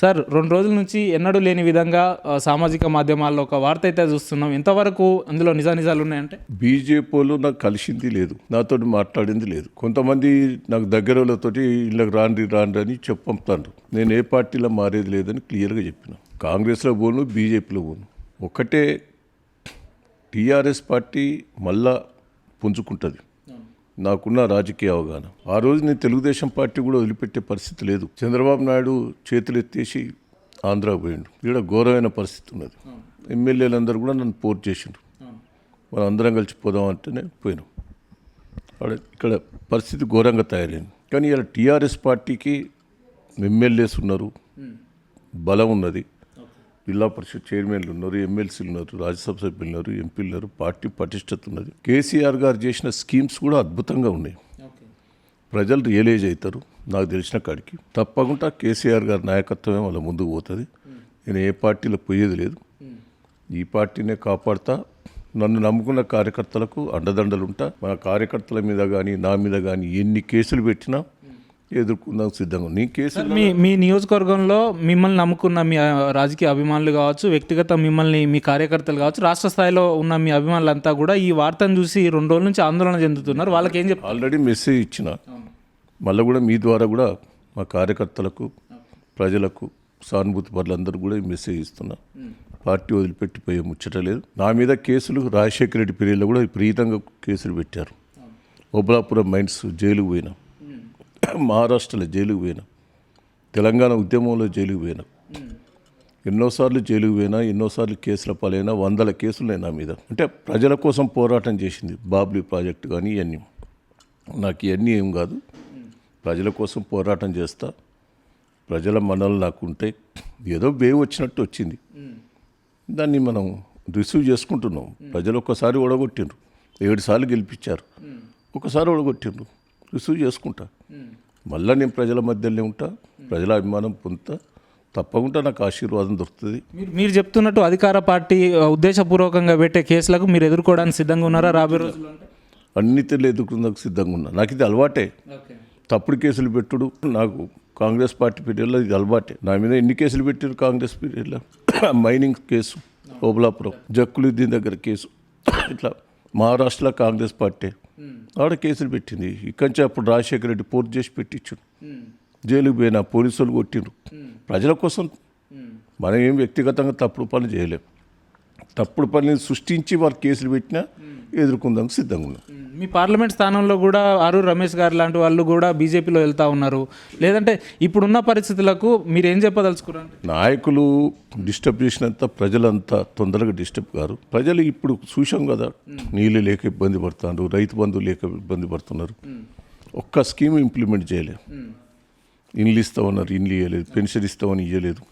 Sir 2 రోజుల నుంచి ఎన్నడూ లేని విధంగా సామాజిక మాధ్యమాల్లో ఒక వార్త అయితే చూస్తున్నాం. ఎంతవరకు అందులో నిజానిజాలు ఉన్నాయంటే? బీజేపీ వాళ్ళు నాకు కలిసింది లేదు, నాతో మాట్లాడింది లేదు. కొంతమంది నాకు దగ్గర వాళ్ళతోటి ఇళ్ళకి రాండి అని పంపుతాను. నేను ఏ పార్టీలో మారేది లేదని క్లియర్గా చెప్పిన. కాంగ్రెస్లో పోను, బీజేపీలో పోను. ఒకటే టీఆర్ఎస్ పార్టీ మళ్ళా పుంజుకుంటుంది. నాకున్న రాజకీయ అవగాహన. ఆ రోజు నేను తెలుగుదేశం పార్టీ కూడా వదిలిపెట్టే పరిస్థితి లేదు. చంద్రబాబు నాయుడు చేతులు ఎత్తేసి ఆంధ్రాకు పోయిండు. ఇక్కడ ఘోరమైన పరిస్థితి ఉన్నది. ఎమ్మెల్యేలందరూ కూడా నన్ను పోర్ట్ చేసిండ్రు. మనం అందరం కలిసి పోదాం అంటేనే పోయినాం. ఇక్కడ పరిస్థితి ఘోరంగా తయారైంది. కానీ ఇలా టీఆర్ఎస్ పార్టీకి ఎమ్మెల్యేస్ ఉన్నారు, బలం ఉన్నది. జిల్లా పరిషత్ చైర్మన్లు ఉన్నారు, ఎమ్మెల్సీలు ఉన్నారు, రాజ్యసభ సభ్యులు ఉన్నారు, ఎంపీలు ఉన్నారు. పార్టీ పటిష్టత ఉన్నది. కేసీఆర్ గారు చేసిన స్కీమ్స్ కూడా అద్భుతంగా ఉన్నాయి. ప్రజలు రియలైజ్ అవుతారు. నాకు తెలిసిన కాడికి తప్పకుండా కేసీఆర్ గారి నాయకత్వమే వాళ్ళ ముందుకు పోతుంది. నేను ఏ పార్టీలో పోయేది లేదు. ఈ పార్టీనే కాపాడుతా. నన్ను నమ్ముకున్న కార్యకర్తలకు అండదండలు ఉంటా. మన కార్యకర్తల మీద కానీ నా మీద కానీ ఎన్ని కేసులు పెట్టినా ఎదుర్కొందాం సిద్ధంగా. నీ కేసు మీ నియోజకవర్గంలో మిమ్మల్ని నమ్ముకున్న మీ రాజకీయ అభిమానులు కావచ్చు, వ్యక్తిగత మిమ్మల్ని మీ కార్యకర్తలు కావచ్చు, రాష్ట్ర స్థాయిలో ఉన్న మీ అభిమానులంతా కూడా ఈ వార్తను చూసి 2 రోజుల నుంచి ఆందోళన చెందుతున్నారు. వాళ్ళకి ఏం చెప్తారు? ఆల్రెడీ మెసేజ్ ఇచ్చిన. మళ్ళీ కూడా మీ ద్వారా కూడా మా కార్యకర్తలకు, ప్రజలకు, సానుభూతి పరులందరూ కూడా ఈ మెసేజ్ ఇస్తున్నా. పార్టీ వదిలిపెట్టిపోయే ముచ్చట లేదు. నా మీద కేసులు రాజశేఖర రెడ్డి పీరియడ్లో కూడా విపరీతంగా కేసులు పెట్టారు. ఓబలాపురం మైన్స్ జైలుకు పోయినా, మహారాష్ట్రలో జైలుకు పోయినా, తెలంగాణ ఉద్యమంలో జైలుకు పోయినా, ఎన్నోసార్లు జైలుకు పోయినా, ఎన్నోసార్లు కేసుల పాలైనా, 100 కేసులు నా మీద. అంటే ప్రజల కోసం పోరాటం చేసింది బాబ్లీ ప్రాజెక్టు కానీ ఇవన్నీ. నాకు ఇవన్నీ ఏం కాదు. ప్రజల కోసం పోరాటం చేస్తా. ప్రజల మనలు నాకు ఉంటాయి. ఏదో వేవ్ వచ్చినట్టు వచ్చింది, దాన్ని మనం రిసీవ్ చేసుకుంటున్నాం. ప్రజలు ఒక్కసారి ఓడగొట్టిండ్రు, 7 సార్లు గెలిపించారు. ఒకసారి ఓడగొట్టిండ్రు, రిసీవ్ చేసుకుంటా. మళ్ళీ నేను ప్రజల మధ్యలోనే ఉంటా, ప్రజల అభిమానం పొందుతా. తప్పకుండా నాకు ఆశీర్వాదం దొరుకుతుంది. మీరు చెప్తున్నట్టు అధికార పార్టీ ఉద్దేశపూర్వకంగా పెట్టే కేసులకు మీరు ఎదుర్కోవడానికి సిద్ధంగా ఉన్నారా రాబోయే రోజుల్లో? అన్నిటిలో ఎదుర్కొందుకు సిద్ధంగా ఉన్నా. నాకు ఇది అలవాటే. తప్పుడు కేసులు పెట్టుడు నాకు కాంగ్రెస్ పార్టీ పీరియడ్లో ఇది అలవాటే. నా మీద ఎన్ని కేసులు పెట్టారు కాంగ్రెస్ పీరియడ్లో? మైనింగ్ కేసు, ఓబలాపురం, జక్కులుద్దీన్ దగ్గర కేసు, ఇట్లా మహారాష్ట్రలో కాంగ్రెస్ పార్టీ ఆవిడ కేసులు పెట్టింది. ఇక్కడి నుంచి అప్పుడు రాజశేఖర రెడ్డి పోర్ట్ చేసి పెట్టించు. జైలుకు పోయినా, పోలీసులు కొట్టిండ్రు. ప్రజల కోసం మనం ఏం వ్యక్తిగతంగా తప్పుడు పనులు చేయలేం. తప్పుడు పనులు సృష్టించి వారు కేసులు పెట్టినా ఎదుర్కొందాం సిద్ధంగా ఉన్నాం. మీ పార్లమెంట్ స్థానంలో కూడా ఆరూరు రమేష్ గారు లాంటి వాళ్ళు కూడా బీజేపీలో వెళ్తూ ఉన్నారు. లేదంటే ఇప్పుడున్న పరిస్థితులకు మీరు ఏం చెప్పదలుచుకున్నారు? నాయకులు డిస్టర్బ్ చేసినంత ప్రజలంతా తొందరగా డిస్టర్బ్ కారు. ప్రజలు ఇప్పుడు చూసాం కదా, నీళ్ళు లేక ఇబ్బంది పడుతున్నారు, రైతు బంధువు లేక ఇబ్బంది పడుతున్నారు. ఒక్క స్కీమ్ ఇంప్లిమెంట్ చేయలేదు. ఇండ్లు ఇస్తామన్నారు, ఇండ్లు ఇవ్వలేదు. పెన్షన్ ఇస్తామని ఇవ్వలేదు.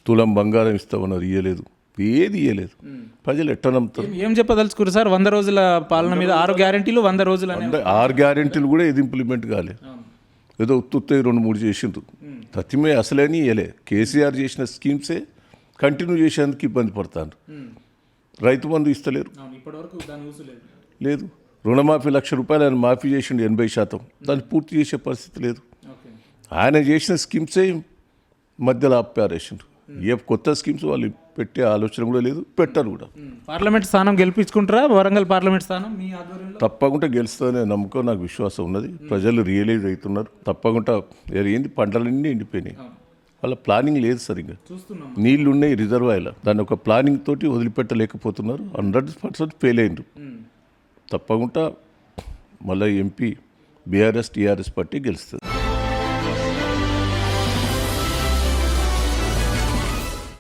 తులం బంగారం ఇస్తామన్నారు, ఇవ్వలేదు. ఏది ఇవ్వలేదు. ప్రజలు ఎట్ట నమ్ముతారు? ఏం చెప్పదలుచుకున్నారు సార్? 100 రోజుల పాలన మీద 6 గ్యారెంటీలు, 100 రోజులు. 6 గ్యారెంటీలు కూడా ఏది ఇంప్లిమెంట్ కాలేదు. ఏదో ఉత్తుత్తే 2-3 చేసిండ్రు. తత్తిమే అసలేని ఇవ్వలే. కేసీఆర్ చేసిన స్కీమ్సే కంటిన్యూ చేసేందుకు ఇబ్బంది పడతాను. రైతు బంధు ఇస్తలేరు, లేదు. రుణమాఫీ ₹1,00,000 ఆయన మాఫీ చేసిండు 80%. దాన్ని పూర్తి చేసే పరిస్థితి లేదు. ఆయన చేసిన స్కీమ్సే మధ్యలో ఆపారేసిండ్రు. ఏ కొత్త స్కీమ్స్ వాళ్ళు పెట్టే ఆలోచన కూడా లేదు, పెట్టారు కూడా. పార్లమెంట్ స్థానం గెలిపించుకుంటారా? వరంగల్ పార్లమెంట్ స్థానం మీ ఆధ్వర్యంలో తప్పకుండా గెలుస్తుందనే నమ్మకం, నాకు విశ్వాసం ఉన్నది. ప్రజలు రియలైజ్ అవుతున్నారు. తప్పకుండా ఏంది, పంటలన్నీ ఎండిపోయినాయి. వాళ్ళ ప్లానింగ్ లేదు సరిగ్గా. నీళ్లు ఉన్నాయి రిజర్వాయర్లో, దాన్ని ఒక ప్లానింగ్ తోటి వదిలిపెట్టలేకపోతున్నారు. 100% ఫెయిల్ అయిండ్రు. తప్పకుండా మళ్ళీ ఎంపీ బీఆర్ఎస్ టీఆర్ఎస్ పార్టీ గెలుస్తుంది.